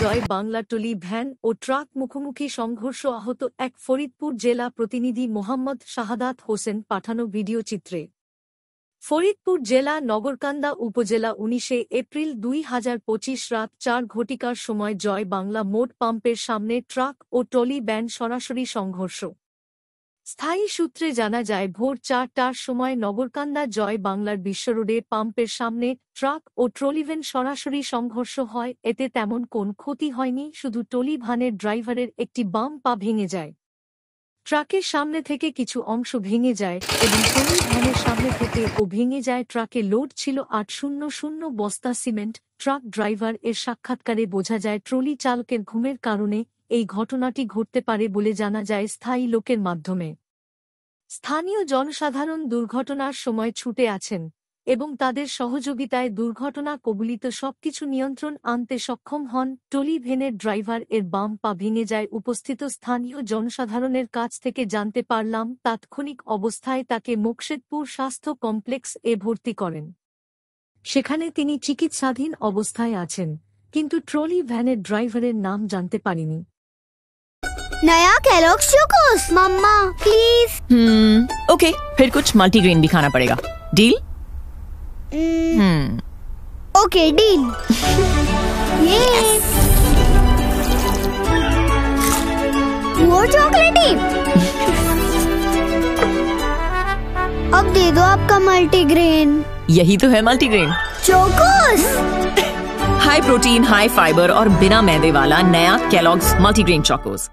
জয় Bangla trolley van ও truck মুখোমুখি সংঘর্ষ আহত এক ফরিদপুর জেলা প্রতিনিধি মোহাম্মদ শাহাদাত হোসেন পাঠানো ভিডিও চিত্রে। ফরিদপুর জেলা নগরকান্দা উপজেলা 19 এপ্রিল 2025 রাত 4 ঘটিকার সময় জয় বাংলা মোট পাম্পের সামনে ট্রাক ও ট্রলি ভ্যান সরাসরি সংঘর্ষ। স্থায়ী সূত্রে জানা যায় ভোর 4টার সময় নগরকান্দা জয় বাংলার বিশ্বরোডে পাম্পের সামনে ট্রাক ও ট্রলিভ্যান সরাসরি সংঘর্ষ হয়। এতে তেমন কোন ক্ষতি হয়নি, শুধু ট্রলি ভ্যানের ড্রাইভারের একটি বাম পা ভেঙে যায়। ট্রাকের সামনে থেকে কিছু অংশ ভেঙে যায় এবং ট্রলি ভ্যানের সামনে থেকে ও ভেঙে যায়। ট্রাকে লোড ছিল 800 বস্তা সিমেন্ট। ট্রাক ড্রাইভার এর সাক্ষাৎকারে বোঝা যায় ট্রলি চালকের ঘুমের কারণে এই ঘটনাটি ঘটতে পারে বলে জানা যায় স্থায়ী লোকের মাধ্যমে। স্থানীয় জনসাধারণ দুর্ঘটনার সময় ছুটে আছেন এবং তাদের সহযোগিতায় দুর্ঘটনা কবলিত সবকিছু নিয়ন্ত্রণ আনতে সক্ষম হন। ট্রলি ভ্যানের ড্রাইভার এর বাম পা ভেঙে যায়। উপস্থিত স্থানীয় জনসাধারণের কাছ থেকে জানতে পারলাম তাৎক্ষণিক অবস্থায় তাকে মোকশেদপুর স্বাস্থ্য কমপ্লেক্স এ ভর্তি করেন। সেখানে তিনি চিকিৎসাধীন অবস্থায় আছেন, কিন্তু ট্রলি ভ্যানের ড্রাইভারের নাম জানতে পারিনি। नया कैलॉग्स चोकोस मम्मा प्लीज। ओके, फिर कुछ मल्टीग्रेन भी खाना पड़ेगा। डील? Okay deal. ये वो चॉकलेटी। अब दे दो आपका मल्टीग्रेन। यही तो है multigrain Chocos. High protein, high fibre और बिना मैदे वाला नया केलॉग्स मल्टीग्रेन चोकोस।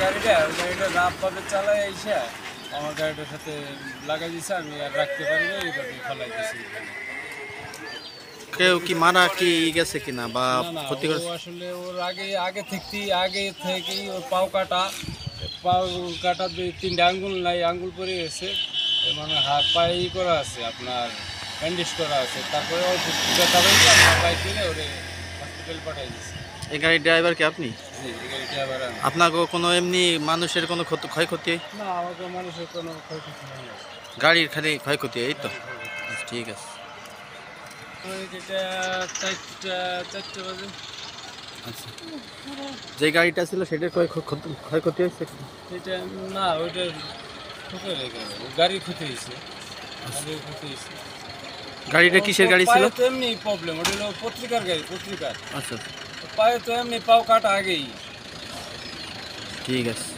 গাড়িটা রাত পাবে চালায় এসে আমার গাড়িটার সাথে লাগাই দিছে, আমি আর রাখতে পারিনি, এইভাবে ফেলাই দিছি। কেউ কি মারা কি গেছে কিনা বা ক্ষতি করেছে? আসলে ওর আগে থেকেই ওর পাও কাটা 3টে আঙ্গুল নাই, আঙ্গুল পরে গেছে, মানে হাত পায়ে করা আছে, আপনার ব্যান্ডেজ করা আছে। তারপরে ওর ব্যথা হয়েছে, আমার বাইক কিনে ওরে হসপিটাল পাঠাই দিয়েছে। এই গাড়ির ড্রাইভার কি আপনি? জি, এই গাড়ির ড্রাইভার আমি। আপনাকে কোনো এমনি মানুষের কোনো ক্ষয়ক্ষতি? না, আমাকে মানুষের কোনো ক্ষয়ক্ষতি হয় না। গাড়ির খালি ক্ষয়ক্ষতি, এই তো? ঠিক আছে। আচ্ছা, যে গাড়িটা ছিল সেটার ক্ষয়ক্ষতি হয়েছে? এটা না, ওইটার গাড়ির ক্ষতি হয়েছে। গাড়িটা কিসের গাড়ি ছিল? তো এমনি প্রবলেম, ওটা হলো পত্রিকার গাড়ি, পত্রিকার। আচ্ছা, পায়ে তো এমনি পাও কাটা আগেই। ঠিক আছে।